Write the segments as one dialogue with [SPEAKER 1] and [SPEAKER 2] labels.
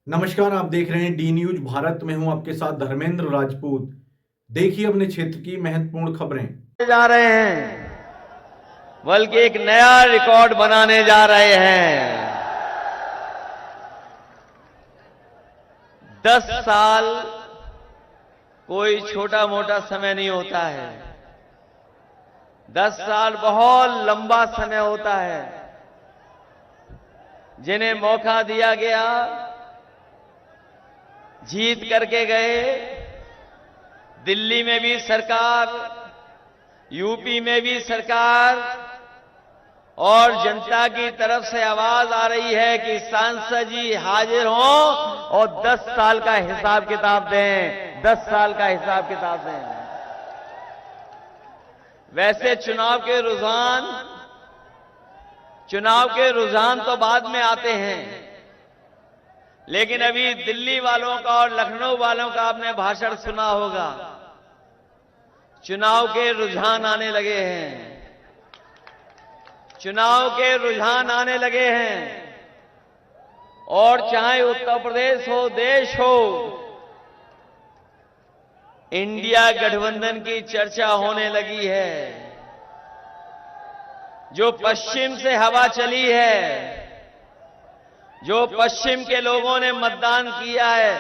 [SPEAKER 1] नमस्कार, आप देख रहे हैं डी न्यूज भारत में हूं आपके साथ धर्मेंद्र राजपूत। देखिए अपने क्षेत्र की महत्वपूर्ण खबरें।
[SPEAKER 2] जा रहे हैं, बल्कि एक नया रिकॉर्ड बनाने जा रहे हैं। 10 साल कोई छोटा मोटा समय नहीं होता है। 10 साल बहुत लंबा समय होता है। जिन्हें मौका दिया गया, जीत करके गए। दिल्ली में भी सरकार, यूपी में भी सरकार, और जनता की तरफ से आवाज आ रही है कि सांसद जी हाजिर हों और 10 साल का हिसाब किताब दें। 10 साल का हिसाब किताब दें। वैसे चुनाव के रुझान तो बाद में आते हैं, लेकिन अभी दिल्ली वालों का और लखनऊ वालों का आपने भाषण सुना होगा। चुनाव के रुझान आने लगे हैं। चुनाव के रुझान आने लगे हैं। और चाहे उत्तर प्रदेश हो, देश हो, इंडिया गठबंधन की चर्चा होने लगी है। जो पश्चिम से हवा चली है, जो पश्चिम के लोगों ने मतदान किया है,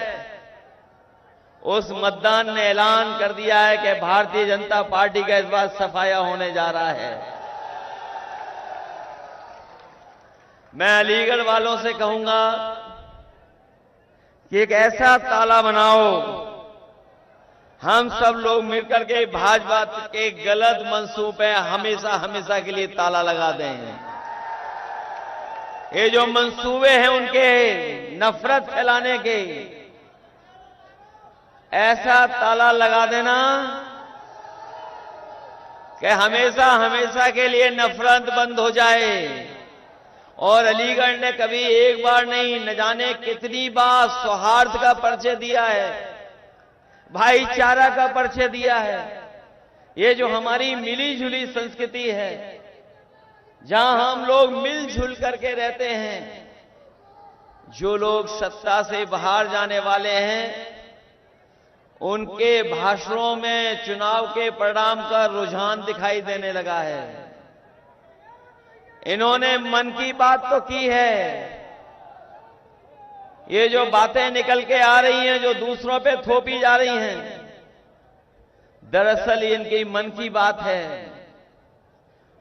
[SPEAKER 2] उस मतदान ने ऐलान कर दिया है कि भारतीय जनता पार्टी का इस बार सफाया होने जा रहा है। मैं अलीगढ़ वालों से कहूंगा कि एक ऐसा ताला बनाओ, हम सब लोग मिलकर के भाजपा के गलत मंसूबे हमेशा हमेशा के लिए ताला लगा दें। ये जो मंसूबे हैं उनके नफरत फैलाने के, ऐसा ताला लगा देना कि हमेशा हमेशा के लिए नफरत बंद हो जाए। और अलीगढ़ ने कभी एक बार नहीं, न जाने कितनी बार सौहार्द का परिचय दिया है, भाईचारा का परिचय दिया है। ये जो हमारी मिली जुली संस्कृति है, जहां हम लोग मिलजुल करके रहते हैं। जो लोग सत्ता से बाहर जाने वाले हैं, उनके भाषणों में चुनाव के परिणाम का रुझान दिखाई देने लगा है। इन्होंने मन की बात तो की है। ये जो बातें निकल के आ रही हैं, जो दूसरों पे थोपी जा रही हैं, दरअसल इनकी मन की बात है।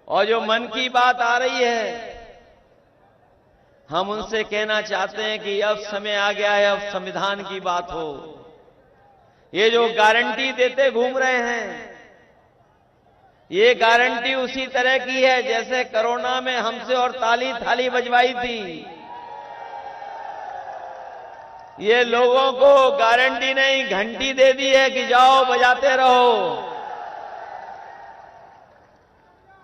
[SPEAKER 2] और जो मन की बात आ रही है, हम उनसे कहना चाहते हैं कि अब समय आ गया है, अब संविधान की बात हो। ये जो गारंटी देते घूम रहे हैं, ये गारंटी उसी तरह की है जैसे कोरोना में हमसे और ताली थाली बजवाई थी। ये लोगों को गारंटी नहीं, घंटी दे दी है कि जाओ बजाते रहो।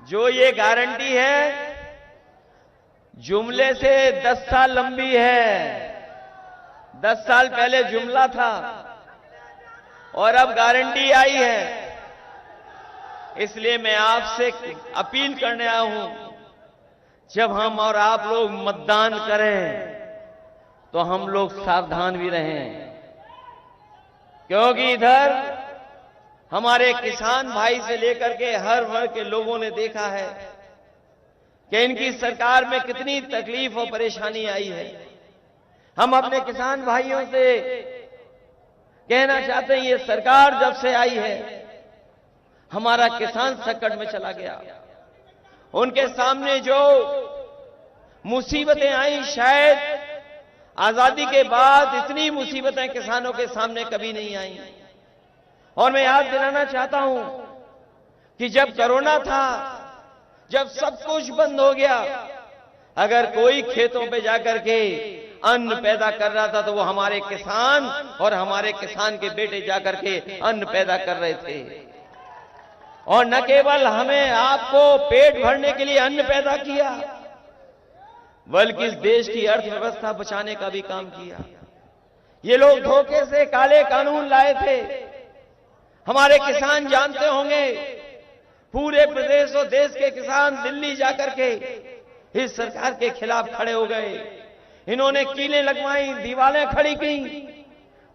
[SPEAKER 2] जो ये गारंटी है, जुमले से 10 साल लंबी है। 10 साल पहले जुमला था और अब गारंटी आई है। इसलिए मैं आपसे अपील करने आया हूं, जब हम और आप लोग मतदान करें तो हम लोग सावधान भी रहें, क्योंकि इधर हमारे किसान भाई से लेकर के हर वर्ग के लोगों ने देखा है कि इनकी सरकार में कितनी तकलीफ और परेशानी आई है। हम अपने किसान भाइयों से कहना चाहते हैं, ये सरकार जब से आई है, हमारा किसान संकट में चला गया। उनके सामने जो मुसीबतें आई, शायद आजादी के बाद इतनी मुसीबतें किसानों के सामने कभी नहीं आई। और मैं याद दिलाना चाहता हूं कि जब कोरोना था, जब सब कुछ बंद हो गया, अगर कोई खेतों पे जाकर के अन्न पैदा कर रहा था तो वो हमारे किसान और हमारे किसान के बेटे जाकर के अन्न पैदा कर रहे थे। और न केवल हमें आपको पेट भरने के लिए अन्न पैदा किया, बल्कि इस देश की अर्थव्यवस्था बचाने का भी काम किया। ये लोग धोखे से काले कानून लाए थे। हमारे किसान जानते होंगे, पूरे प्रदेश और देश के किसान दिल्ली जाकर के इस सरकार के खिलाफ खड़े हो गए। इन्होंने कीलें लगवाई, दीवारें खड़ी की,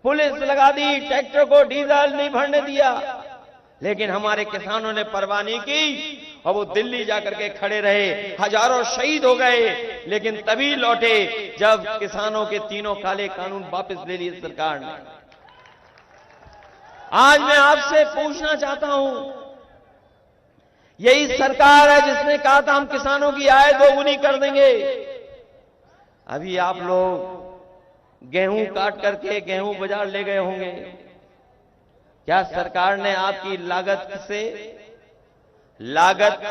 [SPEAKER 2] पुलिस लगा दी, ट्रैक्टर को डीजल नहीं भरने दिया, लेकिन हमारे किसानों ने परवाह नहीं की और वो दिल्ली जाकर के खड़े रहे। हजारों शहीद हो गए, लेकिन तभी लौटे जब किसानों के तीनों काले कानून वापस ले लिए सरकार ने। आज मैं आपसे पूछना चाहता हूं, यही सरकार है जिसने कहा था हम किसानों की आय दोगुनी कर देंगे। अभी आप लोग गेहूं काट करके गेहूं बाजार ले गए होंगे। क्या सरकार ने आपकी लागत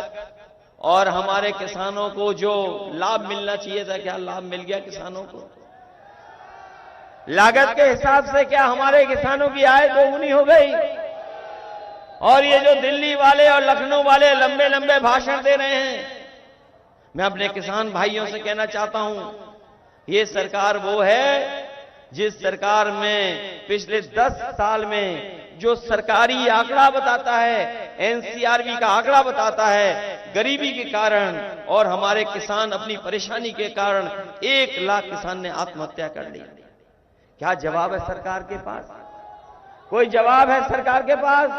[SPEAKER 2] और हमारे किसानों को जो लाभ मिलना चाहिए था, क्या लाभ मिल गया किसानों को? लागत के हिसाब से क्या हमारे किसानों की आय दोगुनी हो गई? और ये जो दिल्ली वाले और लखनऊ वाले लंबे लंबे भाषण दे रहे हैं, मैं अपने किसान भाइयों से कहना चाहता हूं, ये सरकार वो है जिस सरकार में पिछले 10 साल में जो सरकारी आंकड़ा बताता है, एनसीआरबी का आंकड़ा बताता है, गरीबी के कारण और हमारे किसान अपनी परेशानी के कारण 1 लाख किसान ने आत्महत्या कर ली। क्या जवाब है सरकार के पास? कोई जवाब है सरकार के पास?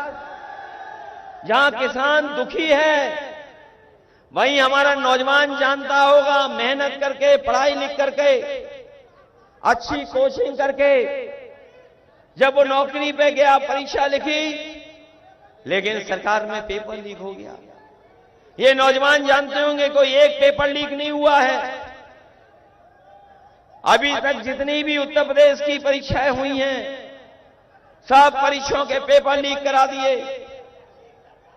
[SPEAKER 2] जहां किसान दुखी है, वहीं हमारा नौजवान जानता होगा, मेहनत करके, पढ़ाई लिख करके, अच्छी कोचिंग करके जब वो नौकरी पे गया, परीक्षा लिखी, लेकिन सरकार में पेपर लीक हो गया। ये नौजवान जानते होंगे कोई एक पेपर लीक नहीं हुआ है। अभी तक जितनी भी उत्तर प्रदेश की परीक्षाएं हुई हैं, सब परीक्षाओं के पेपर लीक करा दिए।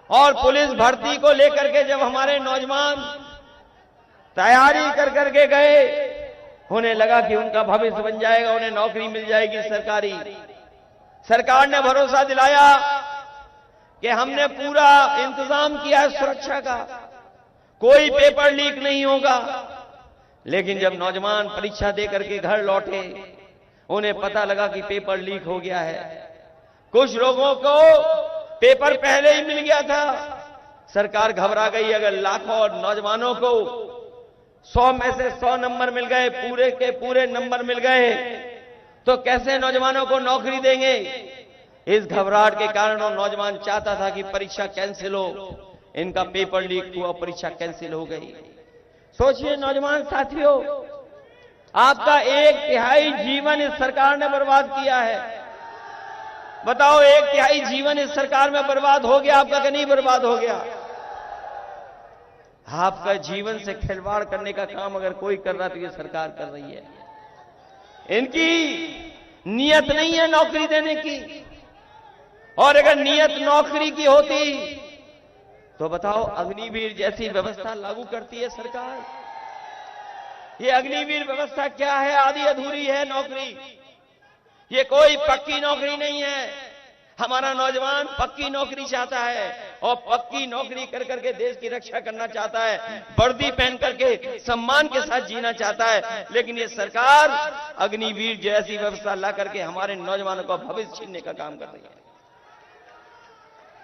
[SPEAKER 2] और पुलिस भर्ती को लेकर के जब हमारे नौजवान तैयारी कर करके गए, उन्हें लगा कि उनका भविष्य बन जाएगा, उन्हें नौकरी मिल जाएगी सरकारी। सरकार ने भरोसा दिलाया कि हमने पूरा इंतजाम किया है सुरक्षा का, कोई पेपर लीक नहीं होगा। लेकिन जब नौजवान परीक्षा दे करके घर लौटे, उन्हें पता लगा कि पेपर लीक हो गया है। कुछ लोगों को पेपर पहले ही मिल गया था, सरकार घबरा गई। अगर लाखों नौजवानों को 100 में से 100 नंबर मिल गए, पूरे के पूरे नंबर मिल गए, तो कैसे नौजवानों को नौकरी देंगे? इस घबराहट के कारण वो नौजवान चाहता था कि परीक्षा कैंसिल हो, इनका पेपर लीक हुआ, परीक्षा कैंसिल हो गई। सोचिए नौजवान साथियों, आपका 1/3 जीवन इस सरकार ने बर्बाद किया है। बताओ, 1/3 जीवन इस सरकार में बर्बाद हो गया, आपका कि नहीं बर्बाद हो गया? आपका जीवन से खिलवाड़ करने का काम अगर कोई कर रहा तो ये सरकार कर रही है। इनकी नीयत नहीं है नौकरी देने की, और अगर नीयत नौकरी की होती तो बताओ, अग्निवीर जैसी व्यवस्था लागू करती है सरकार। ये अग्निवीर व्यवस्था क्या है? आधी अधूरी है नौकरी, ये कोई पक्की नौकरी नहीं है। हमारा नौजवान पक्की नौकरी चाहता है और पक्की नौकरी कर करके देश की रक्षा करना चाहता है, वर्दी पहन करके सम्मान के साथ जीना चाहता है। लेकिन ये सरकार अग्निवीर जैसी व्यवस्था ला करके हमारे नौजवानों का भविष्य छीनने का काम कर रही है।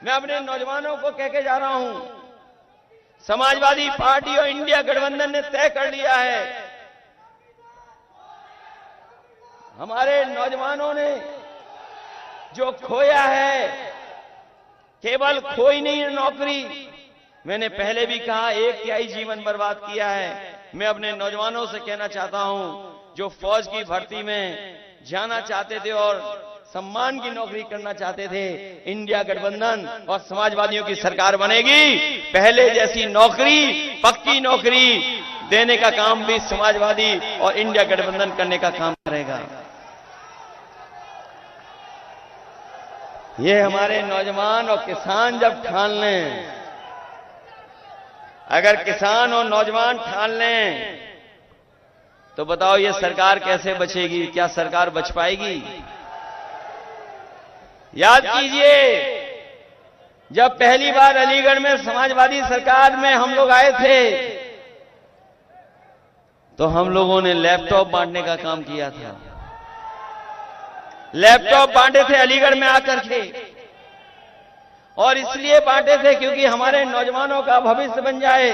[SPEAKER 2] मैं अपने नौजवानों को कह के जा रहा हूं, समाजवादी पार्टी और इंडिया गठबंधन ने तय कर लिया है, हमारे नौजवानों ने जो खोया है, केवल खोई नहीं है नौकरी, मैंने पहले भी कहा 1/3 जीवन बर्बाद किया है। मैं अपने नौजवानों से कहना चाहता हूं, जो फौज की भर्ती में जाना चाहते थे और सम्मान की नौकरी करना चाहते थे, इंडिया गठबंधन और समाजवादियों की सरकार बनेगी, पहले जैसी नौकरी, पक्की नौकरी देने का काम भी समाजवादी और इंडिया गठबंधन करने का काम करेगा। ये हमारे नौजवान और किसान जब ठान लें, अगर किसान और नौजवान ठान लें, तो बताओ ये सरकार कैसे बचेगी? क्या सरकार बच पाएगी? याद कीजिए, जब पहली बार अलीगढ़ में समाजवादी सरकार में हम लोग आए थे, तो हम लोगों ने लैपटॉप बांटने का काम किया था। लैपटॉप बांटे थे अलीगढ़ में आकर के, और इसलिए बांटे थे क्योंकि हमारे नौजवानों का भविष्य बन जाए,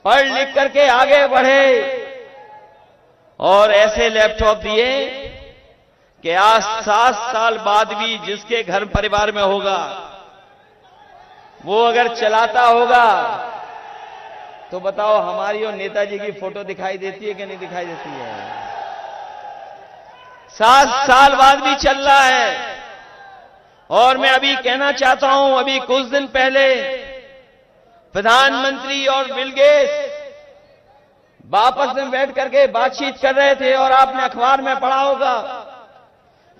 [SPEAKER 2] पढ़ लिख करके आगे बढ़े। और ऐसे लैपटॉप दिए कि आज 7 साल बाद भी जिसके घर परिवार में होगा वो अगर चलाता होगा तो बताओ हमारी और नेताजी की फोटो दिखाई देती है कि नहीं दिखाई देती है? 7 साल बाद भी चल रहा है। और मैं अभी कहना चाहता हूं, अभी कुछ दिन पहले प्रधानमंत्री और बिल गेट्स वापस में बैठ करके बातचीत कर रहे थे और आपने अखबार में पढ़ा होगा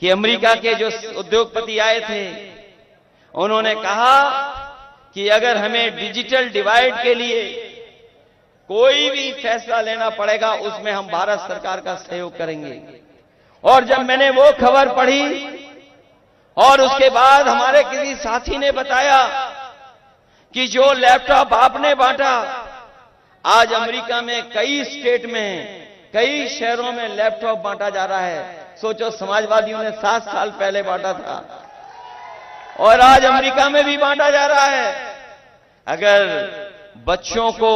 [SPEAKER 2] कि अमेरिका के जो उद्योगपति आए थे उन्होंने कहा कि अगर हमें डिजिटल डिवाइड के लिए कोई भी फैसला लेना पड़ेगा उसमें हम भारत सरकार का सहयोग करेंगे। और जब मैंने वो खबर पढ़ी और उसके बाद हमारे किसी साथी ने बताया कि जो लैपटॉप आपने बांटा, आज अमेरिका में कई स्टेट में, कई शहरों में लैपटॉप बांटा जा रहा है। सोचो, समाजवादियों ने 7 साल पहले बांटा था और आज अमेरिका में भी बांटा जा रहा है। अगर बच्चों को,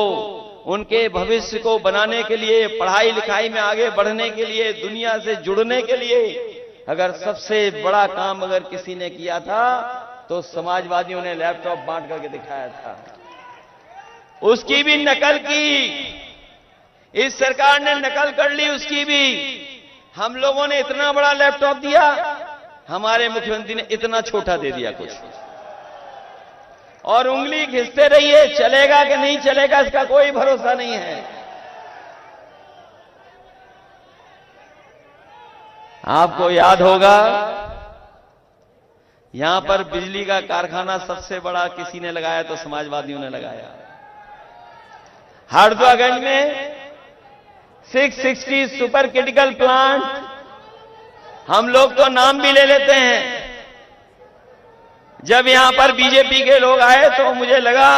[SPEAKER 2] उनके भविष्य को बनाने के लिए, पढ़ाई लिखाई में आगे बढ़ने के लिए, दुनिया से जुड़ने के लिए अगर सबसे बड़ा काम अगर किसी ने किया था तो समाजवादियों ने लैपटॉप बांट करके दिखाया था। उसकी भी नकल की, इस सरकार ने नकल कर ली उसकी भी। हम लोगों ने इतना बड़ा लैपटॉप दिया, हमारे मुख्यमंत्री ने इतना छोटा दे दिया कुछ, और उंगली घिसते रहिए, चलेगा कि नहीं चलेगा इसका कोई भरोसा नहीं है। आपको याद होगा यहां पर बिजली का कारखाना सबसे बड़ा किसी ने लगाया तो समाजवादियों ने लगाया। हरदोगंज में 660 सुपर क्रिटिकल प्लांट, हम लोग तो नाम भी ले लेते हैं। जब यहां पर बीजेपी के लोग आए तो मुझे लगा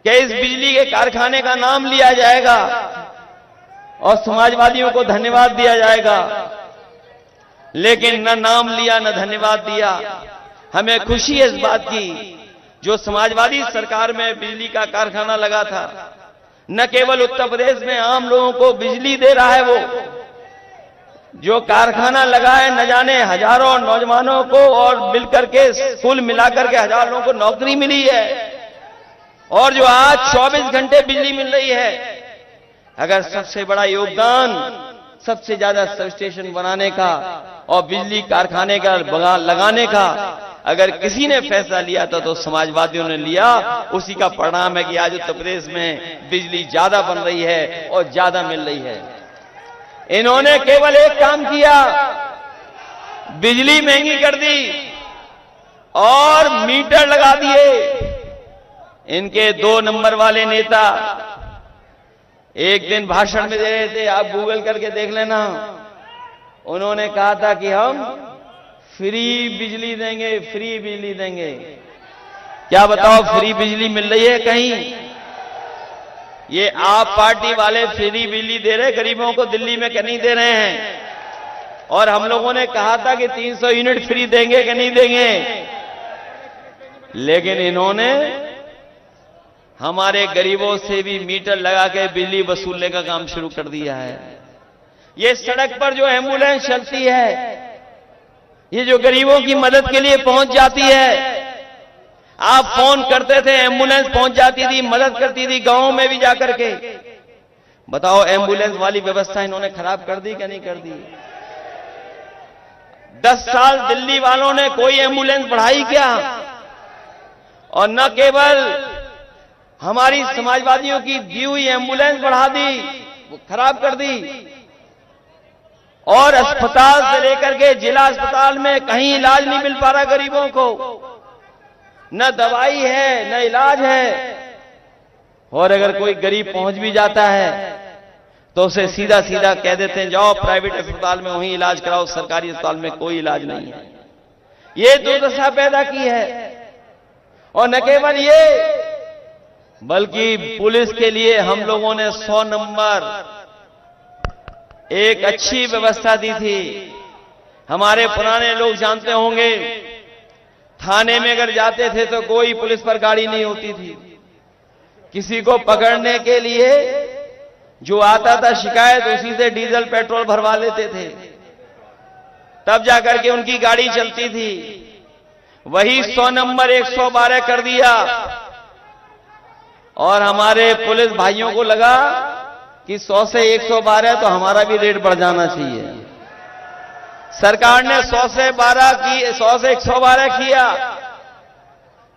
[SPEAKER 2] कि इस बिजली के कारखाने का नाम लिया जाएगा और समाजवादियों को धन्यवाद दिया जाएगा, लेकिन न नाम लिया न धन्यवाद दिया। हमें खुशी है इस बात की, जो समाजवादी सरकार में बिजली का कारखाना लगा था, न केवल उत्तर प्रदेश में आम लोगों को बिजली दे रहा है, वो जो कारखाना लगा है न जाने हजारों नौजवानों को और मिलकर के कुल मिलाकर के हजारों लोगों को नौकरी मिली है। और जो आज 24 घंटे बिजली मिल रही है, अगर सबसे बड़ा योगदान, सबसे ज्यादा सब स्टेशन बनाने का और बिजली कारखाने का लगाने का अगर किसी ने फैसला लिया था तो समाजवादियों ने लिया। उसी का परिणाम है कि आज उत्तर प्रदेश में बिजली ज्यादा बन रही है और ज्यादा मिल रही है। इन्होंने केवल एक काम किया, बिजली महंगी कर दी और मीटर लगा दिए। इनके 2 नंबर वाले नेता एक दिन भाषण में दे रहे थे, आप गूगल करके देख लेना। उन्होंने कहा था कि हम फ्री बिजली देंगे, फ्री बिजली देंगे। क्या बताओ फ्री बिजली मिल रही है कहीं? ये आप पार्टी वाले फ्री बिजली दे रहे गरीबों को, दिल्ली में नहीं दे रहे हैं। और हम लोगों ने कहा था कि 300 यूनिट फ्री देंगे कि नहीं देंगे, लेकिन इन्होंने हमारे गरीबों से भी मीटर लगा के बिजली वसूलने का काम शुरू कर दिया है। ये सड़क पर जो एम्बुलेंस चलती है, ये जो गरीबों की मदद के लिए पहुंच जाती है, आप फोन करते थे एम्बुलेंस पहुंच जाती थी, मदद करती थी गांवों में भी जाकर के। बताओ एम्बुलेंस वाली व्यवस्था इन्होंने खराब कर दी कि नहीं कर दी? 10 साल दिल्ली वालों ने कोई एम्बुलेंस बढ़ाई क्या? और न केवल हमारी समाजवादियों की दी हुई एम्बुलेंस बढ़ा दी, वो खराब कर दी। और अस्पताल से लेकर के जिला अस्पताल में कहीं इलाज नहीं मिल पा रहा गरीबों को, न दवाई है न इलाज है। और अगर कोई गरीब पहुंच भी जाता है तो उसे सीधा सीधा कह देते हैं जाओ प्राइवेट अस्पताल में वहीं इलाज कराओ, सरकारी अस्पताल में कोई इलाज नहीं है। ये दुर्दशा पैदा की है। और न केवल ये, बल्कि पुलिस के लिए हम लोगों ने 100 नंबर एक अच्छी व्यवस्था दी थी। हमारे पुराने लोग जानते होंगे, थाने में अगर जाते थे तो कोई पुलिस पर गाड़ी नहीं होती थी। किसी को पकड़ने के लिए जो आता था शिकायत उसी से डीजल पेट्रोल भरवा लेते थे, तब जाकर के उनकी गाड़ी चलती थी। वही 100 नंबर 112 कर दिया और हमारे पुलिस भाइयों को लगा कि 100 से 112 तो हमारा भी रेट बढ़ जाना चाहिए। सरकार ने 100 से 112 किया,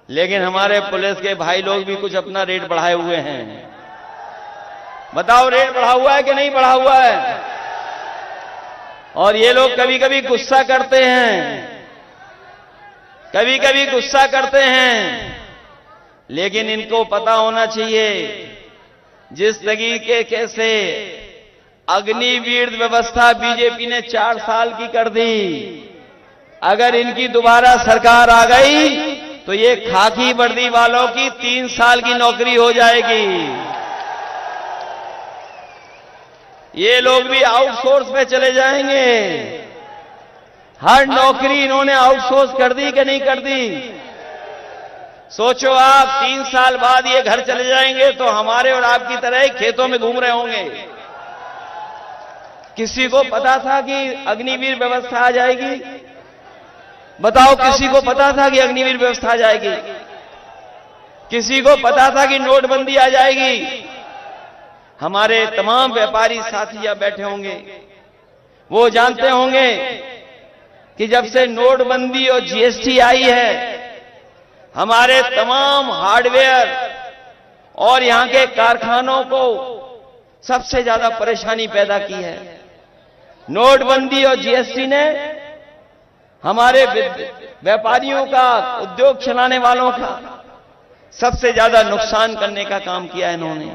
[SPEAKER 2] लेकिन हमारे पुलिस के भाई लोग भी कुछ अपना रेट बढ़ाए हुए हैं। बताओ, रेट बढ़ा हुआ है कि नहीं बढ़ा हुआ है? और ये लोग कभी कभी गुस्सा करते हैं, कभी कभी गुस्सा करते हैं, लेकिन इनको पता होना चाहिए जिस तरीके से अग्निवीर व्यवस्था बीजेपी ने 4 साल की कर दी, अगर इनकी दोबारा सरकार आ गई तो ये खाकी वर्दी वालों की 3 साल की नौकरी हो जाएगी। ये लोग भी आउटसोर्स पे चले जाएंगे। हर नौकरी इन्होंने आउटसोर्स कर दी कि नहीं कर दी? सोचो आप, 3 साल बाद ये घर चले जाएंगे तो हमारे और आपकी तरह ही खेतों में घूम रहे होंगे। किसी को पता था कि अग्निवीर व्यवस्था आ जाएगी? बताओ, किसी को पता था कि अग्निवीर व्यवस्था आ जाएगी? किसी को पता था कि नोटबंदी आ जाएगी? हमारे तमाम व्यापारी साथी यहां बैठे होंगे, वो जानते होंगे कि जब से नोटबंदी और जीएसटी आई है, हमारे तमाम हार्डवेयर और यहां के कारखानों को सबसे ज्यादा परेशानी पैदा की है। नोटबंदी और जीएसटी ने हमारे व्यापारियों का, उद्योग चलाने वालों का सबसे ज्यादा नुकसान करने का काम किया है इन्होंने।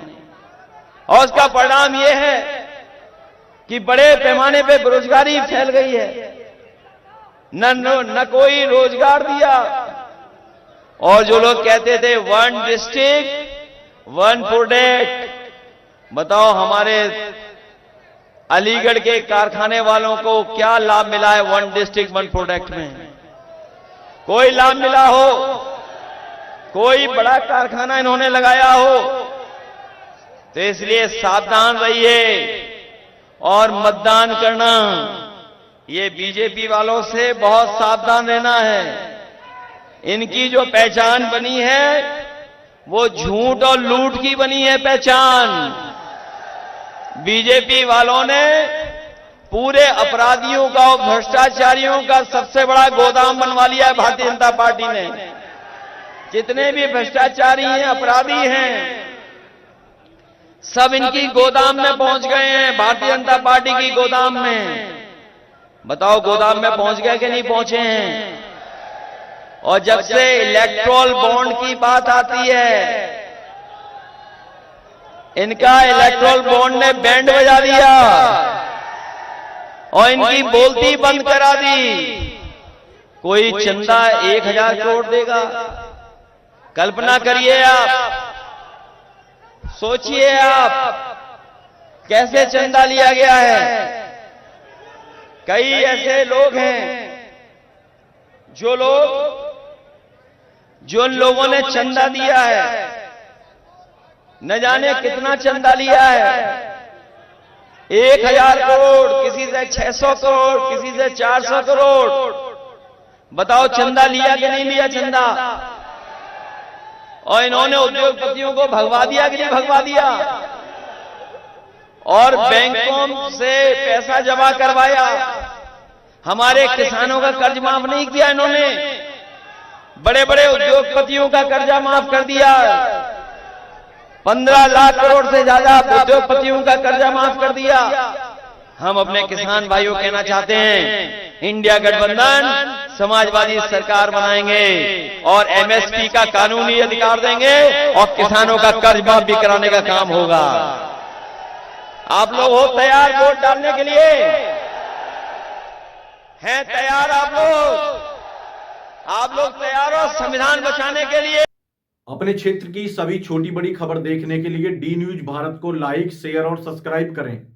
[SPEAKER 2] और उसका परिणाम यह है कि बड़े पैमाने पे बेरोजगारी फैल गई है, न कोई रोजगार दिया। और जो लोग कहते थे 1 डिस्ट्रिक्ट 1 प्रोडक्ट, बताओ हमारे अलीगढ़ के कारखाने वालों को क्या लाभ मिला है 1 डिस्ट्रिक्ट 1 प्रोडक्ट में? कोई लाभ मिला हो? कोई बड़ा कारखाना इन्होंने लगाया हो? तो इसलिए सावधान रहिए और मतदान करना। ये बीजेपी वालों से बहुत सावधान रहना है। इनकी जो पहचान बनी है वो झूठ और लूट की बनी है पहचान। बीजेपी वालों ने पूरे अपराधियों का और भ्रष्टाचारियों का सबसे बड़ा गोदाम बनवा लिया है भारतीय जनता पार्टी ने। जितने भी भ्रष्टाचारी हैं, अपराधी हैं, सब इनकी गोदाम में पहुंच गए हैं, भारतीय जनता पार्टी की गोदाम में। बताओ, गोदाम में पहुंच गए कि नहीं पहुंचे हैं? और जब से इलेक्टोरल बॉन्ड की बात आती है, इनका इलेक्टोरल बॉन्ड ने बैंड बजा दिया और इनकी बोलती बंद करा दी। कोई चंदा 1000 करोड़ देगा? कल्पना करिए आप, सोचिए आप कैसे चंदा लिया गया है। कई ऐसे लोग हैं जो लोगों ने चंदा दिया है, न जाने कितना चंदा लिया है। 1000 करोड़, किसी से 600 करोड़, किसी से 400 करोड़। बताओ, चंदा लिया कि नहीं लिया चंदा? और इन्होंने उद्योगपतियों को भगवा दिया कि नहीं भगवा दिया? और बैंकों से पैसा जमा करवाया। हमारे किसानों का कर्ज माफ नहीं किया इन्होंने। बड़े बड़े उद्योगपतियों का कर्जा माफ कर दिया। 15 लाख करोड़ से ज्यादा उद्योगपतियों का कर्जा माफ कर दिया। हम अपने किसान भाइयों कहना चाहते हैं, इंडिया गठबंधन समाजवादी सरकार बनाएंगे और एमएसपी का कानूनी अधिकार देंगे और किसानों का कर्ज माफ भी कराने का काम होगा। आप लोग हो तैयार वोट डालने के लिए? हैं तैयार आप लोग? आप लोग तैयार हो संविधान बचाने के लिए?
[SPEAKER 1] अपने क्षेत्र की सभी छोटी बड़ी खबर देखने के लिए डी न्यूज भारत को लाइक, शेयर और सब्सक्राइब करें।